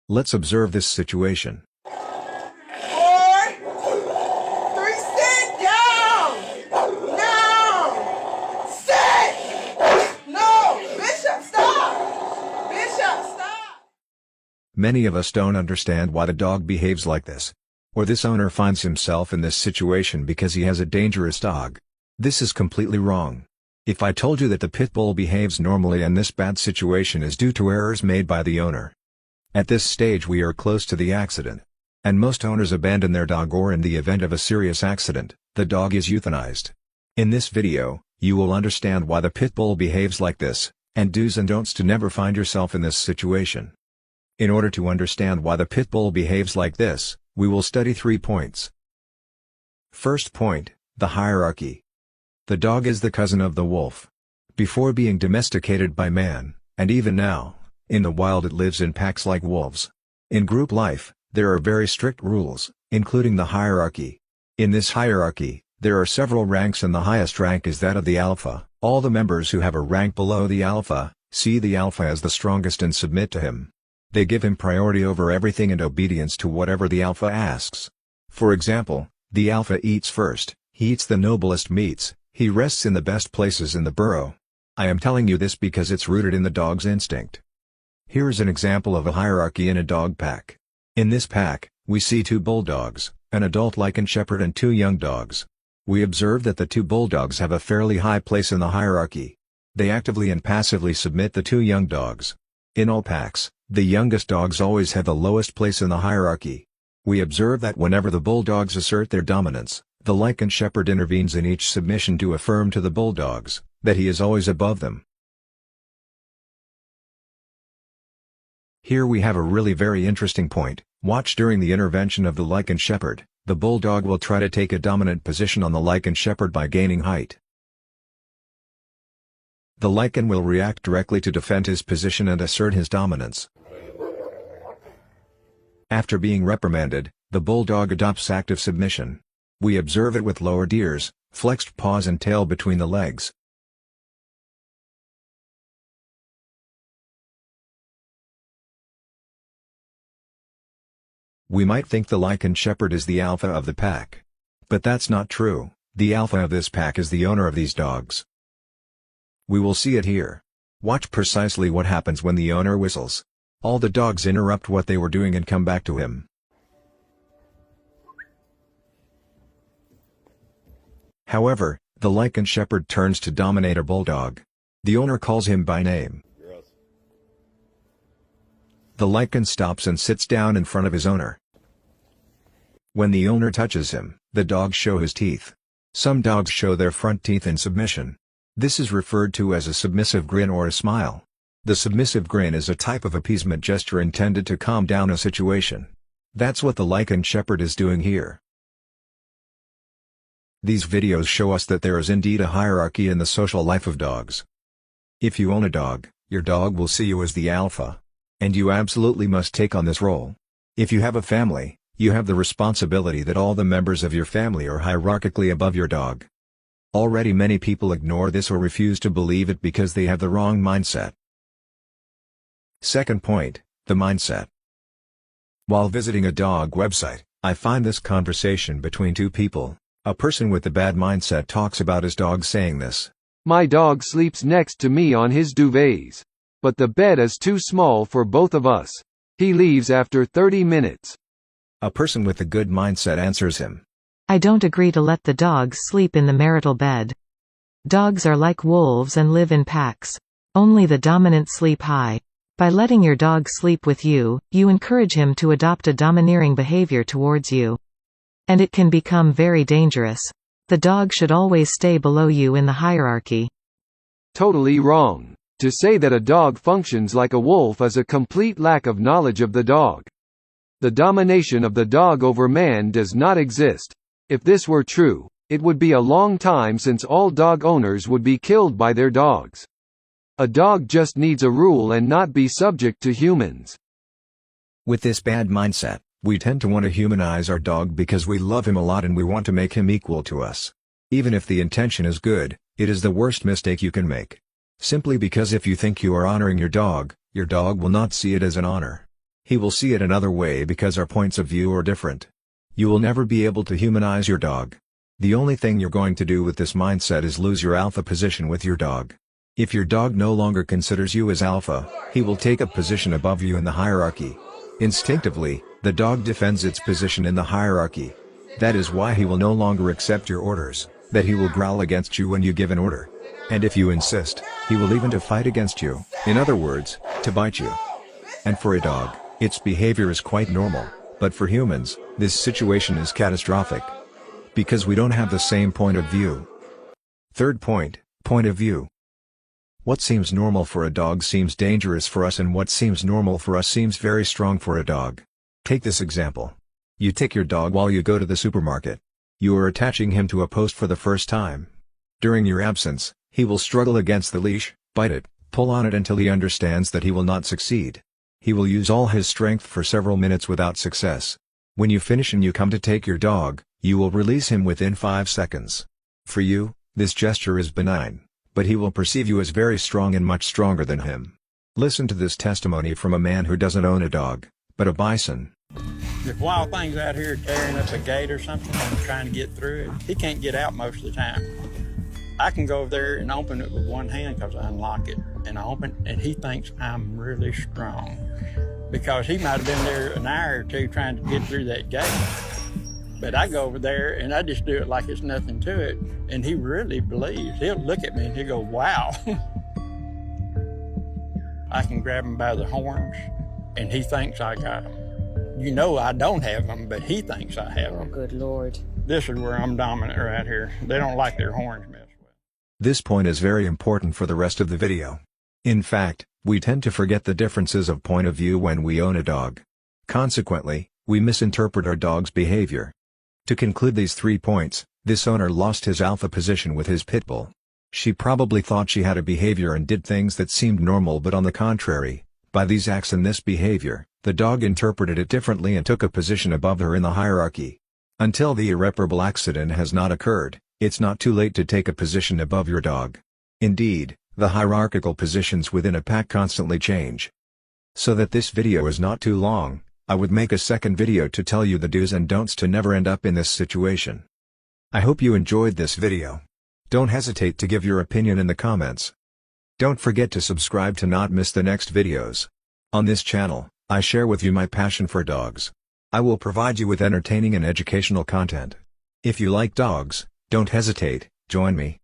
Let's observe this situation. 4, 3, sit down! No! Sit! No! Bishop, stop! Bishop, stop! Many of us don't understand why the dog behaves like this. Or this owner finds himself in this situation because he has a dangerous dog. This is completely wrong. If I told you that the pit bull behaves normally and this bad situation is due to errors made by the owner. At this stage we are close to the accident. And most owners abandon their dog, or in the event of a serious accident, the dog is euthanized. In this video, you will understand why the pit bull behaves like this, and do's and don'ts to never find yourself in this situation. In order to understand why the pit bull behaves like this, we will study 3 points. First point, the hierarchy. The dog is the cousin of the wolf. Before being domesticated by man, and even now, in the wild it lives in packs like wolves. In group life, there are very strict rules, including the hierarchy. In this hierarchy, there are several ranks and the highest rank is that of the alpha. All the members who have a rank below the alpha, see the alpha as the strongest and submit to him. They give him priority over everything and obedience to whatever the alpha asks. For example, the alpha eats first, he eats the noblest meats, he rests in the best places in the burrow. I am telling you this because it's rooted in the dog's instinct. Here is an example of a hierarchy in a dog pack. In this pack, we see 2 bulldogs, an adult Lycan Shepherd and 2 young dogs. We observe that the 2 bulldogs have a fairly high place in the hierarchy. They actively and passively submit the 2 young dogs. In all packs, the youngest dogs always have the lowest place in the hierarchy. We observe that whenever the bulldogs assert their dominance, the Lycan Shepherd intervenes in each submission to affirm to the bulldogs that he is always above them. Here we have a really very interesting point. Watch during the intervention of the Lycan Shepherd, the bulldog will try to take a dominant position on the Lycan Shepherd by gaining height. The Lycan will react directly to defend his position and assert his dominance. After being reprimanded, the bulldog adopts active submission. We observe it with lowered ears, flexed paws and tail between the legs. We might think the Lycan Shepherd is the alpha of the pack. But that's not true, the alpha of this pack is the owner of these dogs. We will see it here. Watch precisely what happens when the owner whistles. All the dogs interrupt what they were doing and come back to him. However, the Lycan Shepherd turns to dominate a bulldog. The owner calls him by name. The Lycan stops and sits down in front of his owner. When the owner touches him, the dogs show his teeth. Some dogs show their front teeth in submission. This is referred to as a submissive grin or a smile. The submissive grin is a type of appeasement gesture intended to calm down a situation. That's what the Lycan Shepherd is doing here. These videos show us that there is indeed a hierarchy in the social life of dogs. If you own a dog, your dog will see you as the alpha. And you absolutely must take on this role. If you have a family, you have the responsibility that all the members of your family are hierarchically above your dog. Already many people ignore this or refuse to believe it because they have the wrong mindset. Second point, the mindset. While visiting a dog website, I find this conversation between 2 people. A person with a bad mindset talks about his dog saying this. My dog sleeps next to me on his duvets. But the bed is too small for both of us. He leaves after 30 minutes. A person with a good mindset answers him. I don't agree to let the dogs sleep in the marital bed. Dogs are like wolves and live in packs. Only the dominant sleep high. By letting your dog sleep with you, you encourage him to adopt a domineering behavior towards you. And it can become very dangerous. The dog should always stay below you in the hierarchy. Totally wrong. To say that a dog functions like a wolf is a complete lack of knowledge of the dog. The domination of the dog over man does not exist. If this were true, it would be a long time since all dog owners would be killed by their dogs. A dog just needs a rule and not be subject to humans. With this bad mindset, we tend to want to humanize our dog because we love him a lot and we want to make him equal to us. Even if the intention is good, it is the worst mistake you can make. Simply because if you think you are honoring your dog will not see it as an honor. He will see it another way because our points of view are different. You will never be able to humanize your dog. The only thing you're going to do with this mindset is lose your alpha position with your dog. If your dog no longer considers you as alpha, he will take a position above you in the hierarchy. Instinctively, the dog defends its position in the hierarchy. That is why he will no longer accept your orders, that he will growl against you when you give an order. And if you insist, he will even to fight against you, in other words, to bite you. And for a dog, its behavior is quite normal, but for humans, this situation is catastrophic. Because we don't have the same point of view. Third point of view. What seems normal for a dog seems dangerous for us, and what seems normal for us seems very strong for a dog. Take this example. You take your dog while you go to the supermarket. You are attaching him to a post for the first time. During your absence, he will struggle against the leash, bite it, pull on it until he understands that he will not succeed. He will use all his strength for several minutes without success. When you finish and you come to take your dog, you will release him within 5 seconds. For you, this gesture is benign, but he will perceive you as very strong and much stronger than him. Listen to this testimony from a man who doesn't own a dog, but a bison. If wild things out here tearing up a gate or something and trying to get through it, he can't get out most of the time. I can go over there and open it with one hand because I unlock it, and I open it, and he thinks I'm really strong because he might have been there an hour or two trying to get through that gate. But I go over there and I just do it like it's nothing to it, and he really believes. He'll look at me and he'll go, wow. I can grab him by the horns, and he thinks I got him. You know I don't have them, but he thinks I have them. Oh, good Lord. This is where I'm dominant right here. They don't like their horns messed with. This point is very important for the rest of the video. In fact, we tend to forget the differences of point of view when we own a dog. Consequently, we misinterpret our dog's behavior. To conclude these 3 points, this owner lost his alpha position with his Pitbull. She probably thought she had a behavior and did things that seemed normal, but on the contrary, by these acts and this behavior, the dog interpreted it differently and took a position above her in the hierarchy. Until the irreparable accident has not occurred, it's not too late to take a position above your dog. Indeed, the hierarchical positions within a pack constantly change. So that this video is not too long, I would make a second video to tell you the do's and don'ts to never end up in this situation. I hope you enjoyed this video. Don't hesitate to give your opinion in the comments. Don't forget to subscribe to not miss the next videos. On this channel, I share with you my passion for dogs. I will provide you with entertaining and educational content. If you like dogs, don't hesitate, join me.